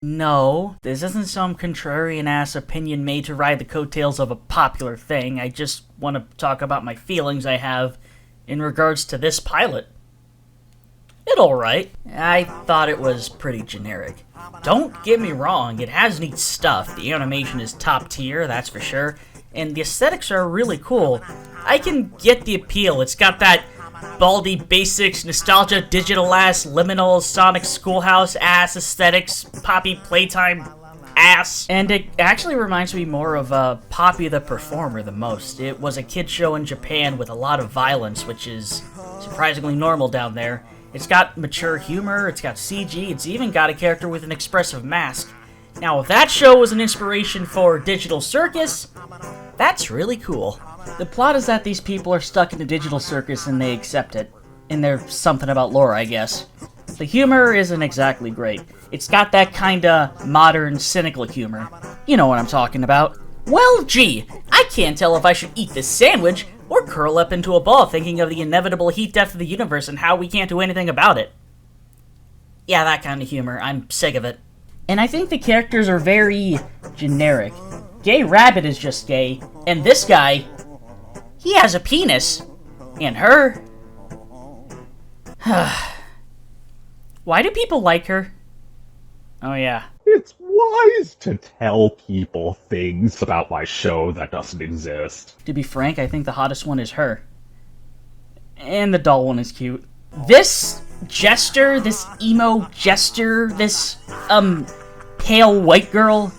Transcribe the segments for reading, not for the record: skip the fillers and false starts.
No, this isn't some contrarian-ass opinion made to ride the coattails of a popular thing. I just want to talk about my feelings I have in regards to this pilot. It's alright. I thought it was pretty generic. Don't get me wrong, it has neat stuff. The animation is top tier, that's for sure, and the aesthetics are really cool. I can get the appeal. It's got that baldy basics, nostalgia, digital ass, liminal, Sonic Schoolhouse ass aesthetics, Poppy Playtime ass. And it actually reminds me more of Poppy the Performer the most. It was a kid show in Japan with a lot of violence, which is surprisingly normal down there. It's got mature humor, it's got CG, it's even got a character with an expressive mask. Now, if that show was an inspiration for Digital Circus, that's really cool. The plot is that these people are stuck in a digital circus and they accept it. And there's something about lore, I guess. The humor isn't exactly great. It's got that kinda modern, cynical humor. You know what I'm talking about. Well, gee, I can't tell if I should eat this sandwich or curl up into a ball thinking of the inevitable heat death of the universe and how we can't do anything about it. Yeah, that kind of humor. I'm sick of it. And I think the characters are very generic. Gay Rabbit is just gay, and this guy, he has a penis. And her... Why do people like her? Oh yeah. It's wise to tell people things about my show that doesn't exist. To be frank, I think the hottest one is her. And the doll one is cute. This jester, this emo jester, this, pale white girl,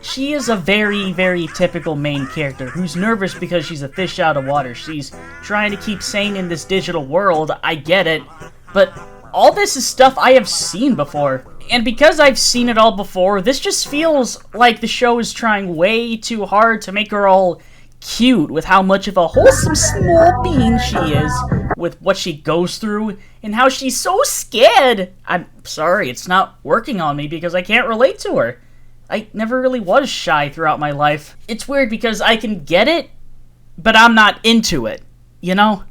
she is a very, very typical main character who's nervous because she's a fish out of water. She's trying to keep sane in this digital world, I get it, but all this is stuff I have seen before. And because I've seen it all before, this just feels like the show is trying way too hard to make her all cute with how much of a wholesome small being she is, with what she goes through, and how she's so scared. I'm sorry, it's not working on me because I can't relate to her. I never really was shy throughout my life. It's weird because I can get it, but I'm not into it, you know?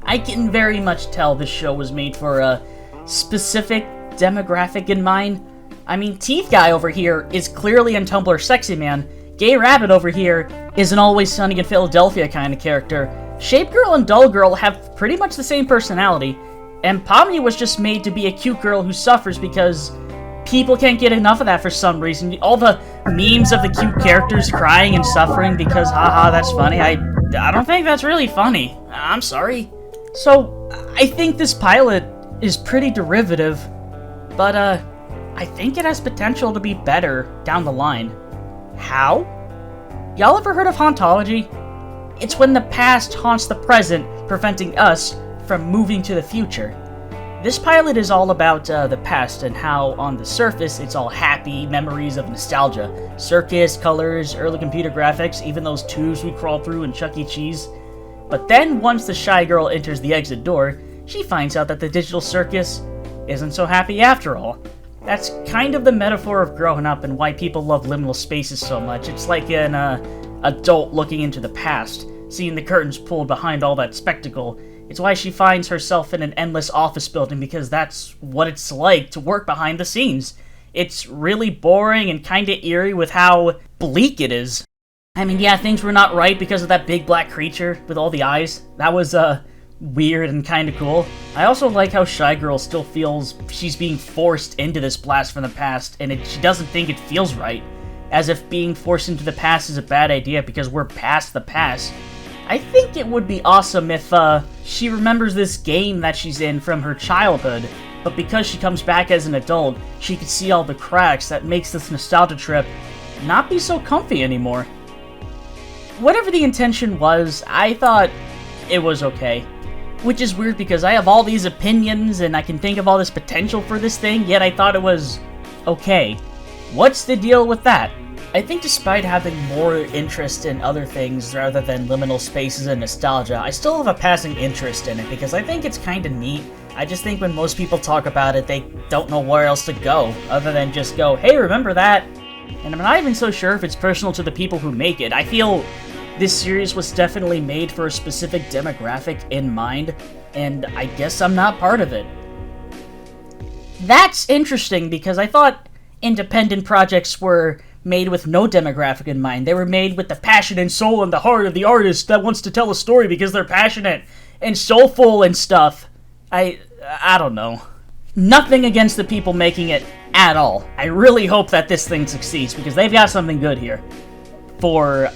I can very much tell this show was made for a specific demographic in mind. I mean, Teeth Guy over here is clearly in Tumblr Sexy Man. Gay Rabbit over here is an Always Sunny in Philadelphia kind of character. Shape Girl and Dull Girl have pretty much the same personality. And Pomni was just made to be a cute girl who suffers because people can't get enough of that for some reason. All the memes of the cute characters crying and suffering because haha, that's funny. I don't think that's really funny. I'm sorry. So, I think this pilot is pretty derivative, but I think it has potential to be better down the line. How? Y'all ever heard of hauntology? It's when the past haunts the present, preventing us from moving to the future. This pilot is all about the past and how, on the surface, it's all happy memories of nostalgia. Circus, colors, early computer graphics, even those tubes we crawled through in Chuck E. Cheese. But then, once the shy girl enters the exit door, she finds out that the digital circus isn't so happy after all. That's kind of the metaphor of growing up and why people love liminal spaces so much. It's like an adult looking into the past, seeing the curtains pulled behind all that spectacle. It's why she finds herself in an endless office building, because that's what it's like to work behind the scenes. It's really boring and kinda eerie with how bleak it is. I mean, yeah, things were not right because of that big black creature with all the eyes. That was, weird and kinda cool. I also like how Shy Girl still feels she's being forced into this blast from the past, and she doesn't think it feels right. As if being forced into the past is a bad idea because we're past the past. I think it would be awesome if, she remembers this game that she's in from her childhood, but because she comes back as an adult, she can see all the cracks that makes this nostalgia trip not be so comfy anymore. Whatever the intention was, I thought it was okay. Which is weird because I have all these opinions and I can think of all this potential for this thing, yet I thought it was okay. What's the deal with that? I think despite having more interest in other things rather than liminal spaces and nostalgia, I still have a passing interest in it because I think it's kinda neat. I just think when most people talk about it, they don't know where else to go, other than just go, hey, remember that? And I'm not even so sure if it's personal to the people who make it. I feel this series was definitely made for a specific demographic in mind, and I guess I'm not part of it. That's interesting because I thought independent projects were made with no demographic in mind. They were made with the passion and soul and the heart of the artist that wants to tell a story because they're passionate and soulful and stuff. I don't know. Nothing against the people making it at all. I really hope that this thing succeeds because they've got something good here for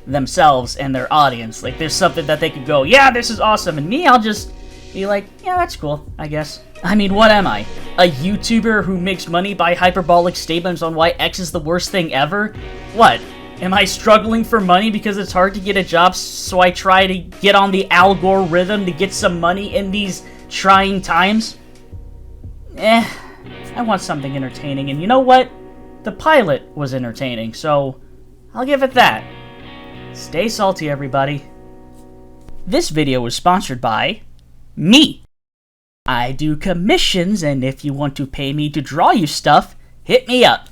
themselves and their audience. Like, there's something that they could go, yeah, this is awesome, and me, I'll just be like, yeah, that's cool, I guess. I mean, what am I? A YouTuber who makes money by hyperbolic statements on why X is the worst thing ever? What? Am I struggling for money because it's hard to get a job, so I try to get on the algorithm to get some money in these trying times? I want something entertaining, and you know what? The pilot was entertaining, so I'll give it that. Stay salty, everybody. This video was sponsored by me. I do commissions, and if you want to pay me to draw you stuff, hit me up.